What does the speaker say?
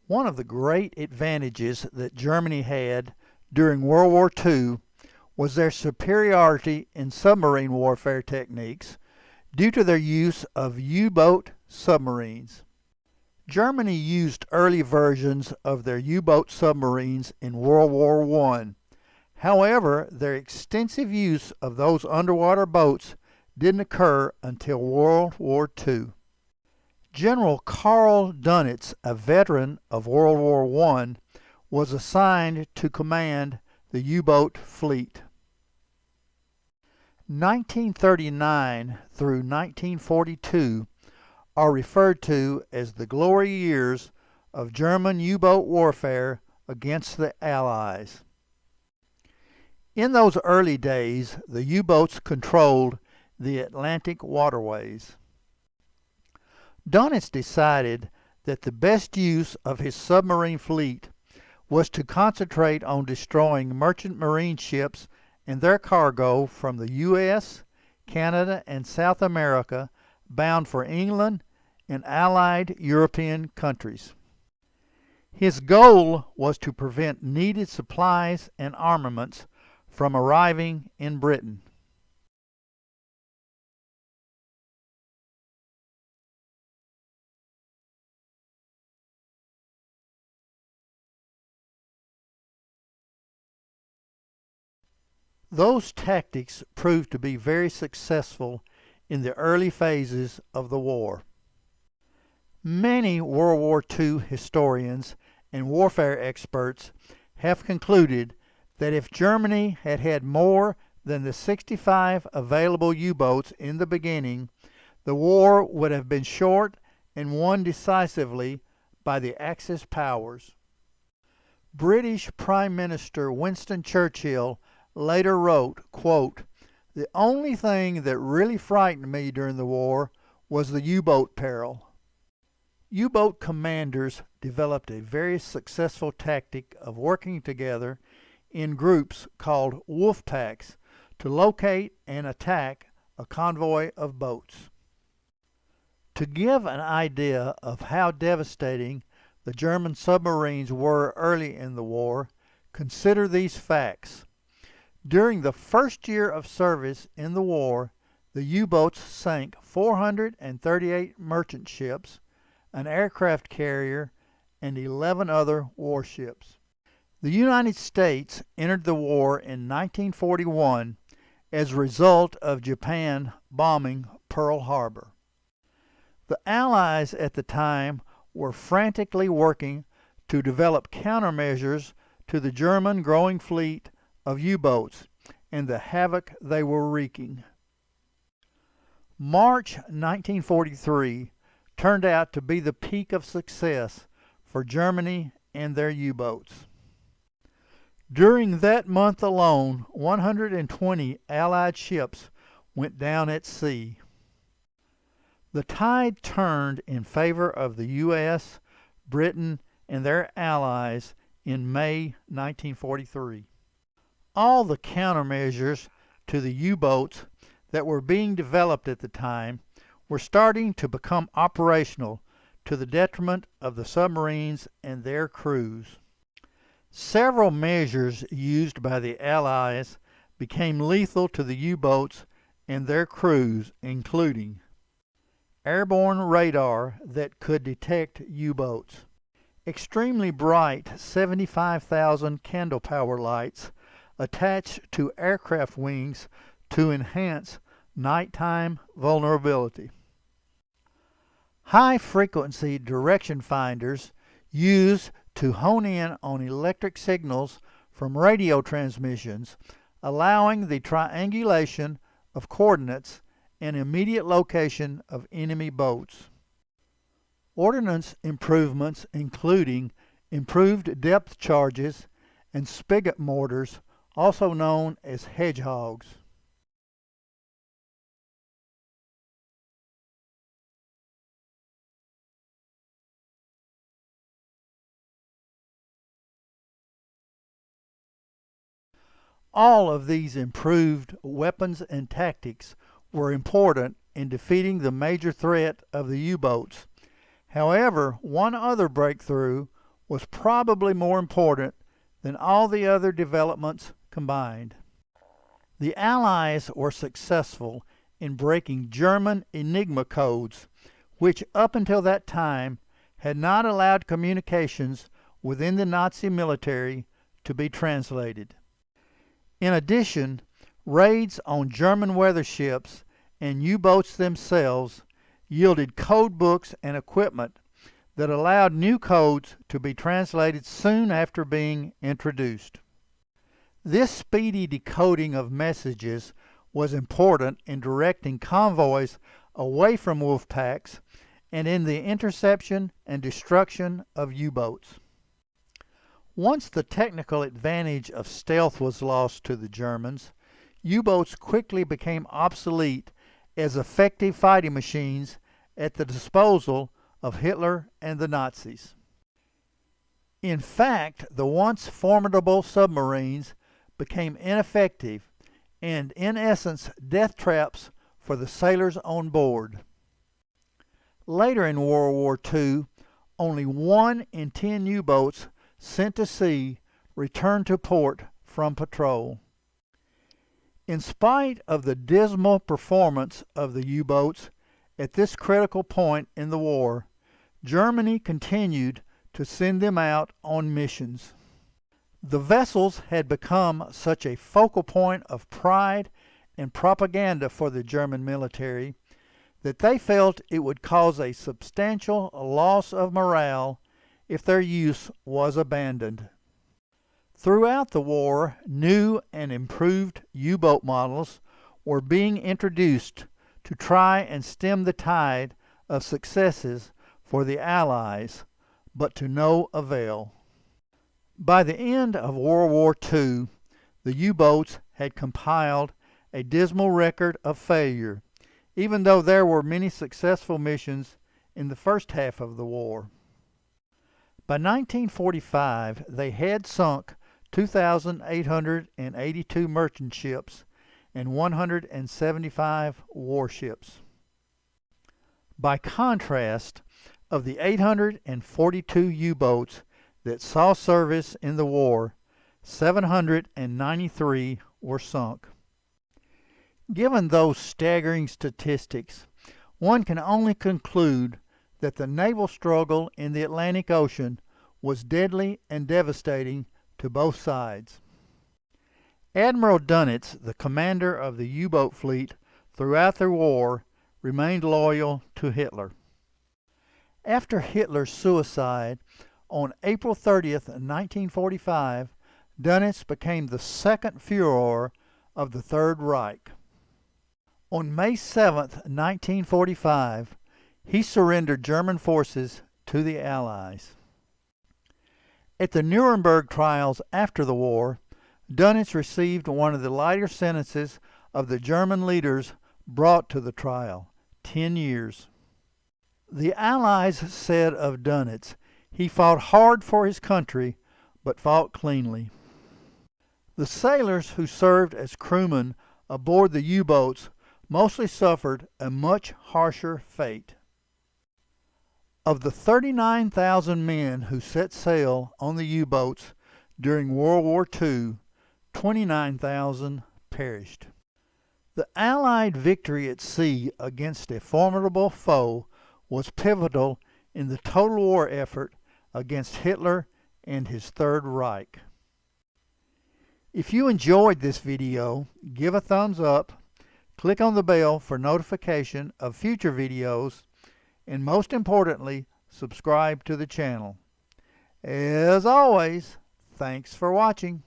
One of the great advantages that Germany had during World War II was their superiority in submarine warfare techniques due to their use of U-boat submarines. Germany used early versions of their U-boat submarines in World War I. However, their extensive use of those underwater boats didn't occur until World War II. General Karl Dönitz, a veteran of World War I, was assigned to command the U-boat fleet. 1939 through 1942 are referred to as the glory years of German U-boat warfare against the Allies. In those early days, the U-boats controlled the Atlantic waterways. Dönitz decided that the best use of his submarine fleet was to concentrate on destroying merchant marine ships and their cargo from the U.S., Canada, and South America bound for England and allied European countries. His goal was to prevent needed supplies and armaments from arriving in Britain. Those tactics proved to be very successful in the early phases of the war. Many World War II historians and warfare experts have concluded that if Germany had had more than the 65 available U-boats in the beginning, the war would have been short and won decisively by the Axis powers. British Prime Minister Winston Churchill later wrote, quote, "The only thing that really frightened me during the war was the U-boat peril." U-boat commanders developed a very successful tactic of working together in groups called wolf packs to locate and attack a convoy of boats. To give an idea of how devastating the German submarines were early in the war, consider these facts. During the first year of service in the war, the U-boats sank 438 merchant ships, an aircraft carrier, and 11 other warships. The United States entered the war in 1941 as a result of Japan bombing Pearl Harbor. The Allies at the time were frantically working to develop countermeasures to the German growing fleet of U-boats and the havoc they were wreaking. March 1943 turned out to be the peak of success for Germany and their U-boats. During that month alone, 120 Allied ships went down at sea. The tide turned in favor of the U.S., Britain, and their allies in May 1943. All the countermeasures to the U-boats that were being developed at the time were starting to become operational to the detriment of the submarines and their crews. Several measures used by the Allies became lethal to the U-boats and their crews, including airborne radar that could detect U-boats, extremely bright 75,000 candle power lights attached to aircraft wings to enhance nighttime vulnerability, high-frequency direction finders used to hone in on electric signals from radio transmissions, allowing the triangulation of coordinates and immediate location of enemy boats. Ordnance improvements including improved depth charges and Spiggot mortars, also known as Hedge Hogs. All of these improved weapons and tactics were important in defeating the major threat of the U-boats. However, one other breakthrough was probably more important than all the other developments combined. The Allies were successful in breaking German Enigma codes, which up until that time had not allowed communications within the Nazi military to be translated. In addition, raids on German weather ships and U-boats themselves yielded code books and equipment that allowed new codes to be translated soon after being introduced. This speedy decoding of messages was important in directing convoys away from wolf packs and in the interception and destruction of U-boats. Once the technical advantage of stealth was lost to the Germans, U-boats quickly became obsolete as effective fighting machines at the disposal of Hitler and the Nazis. In fact, the once formidable submarines became ineffective and, in essence, death traps for the sailors on board. Later in World War II, only 1 in 10 U-boats sent to sea returned to port from patrol. In spite of the dismal performance of the U-boats at this critical point in the war, Germany continued to send them out on missions. The vessels had become such a focal point of pride and propaganda for the German military that they felt it would cause a substantial loss of morale if their use was abandoned. Throughout the war, new and improved U-boat models were being introduced to try and stem the tide of successes for the Allies, but to no avail. By the end of World War II, the U-boats had compiled a dismal record of failure, even though there were many successful missions in the first half of the war. By 1945, they had sunk 2,882 merchant ships and 175 warships. By contrast, of the 842 U-boats that saw service in the war, 793 were sunk. Given those staggering statistics, one can only conclude that the naval struggle in the Atlantic Ocean was deadly and devastating to both sides. Admiral Dönitz, the commander of the U-boat fleet throughout the war, remained loyal to Hitler. After Hitler's suicide on April 30th, 1945, Dönitz became the second Führer of the Third Reich. On May 7th, 1945, he surrendered German forces to the Allies. At the Nuremberg trials after the war, Dönitz received one of the lighter sentences of the German leaders brought to the trial, 10 years. The Allies said of Dönitz, he fought hard for his country, but fought cleanly. The sailors who served as crewmen aboard the U-boats mostly suffered a much harsher fate. Of the 39,000 men who set sail on the U-boats during World War II, 29,000 perished. The Allied victory at sea against a formidable foe was pivotal in the total war effort against Hitler and his Third Reich. If you enjoyed this video, give a thumbs up, click on the bell for notification of future videos, and most importantly, subscribe to the channel. As always, thanks for watching.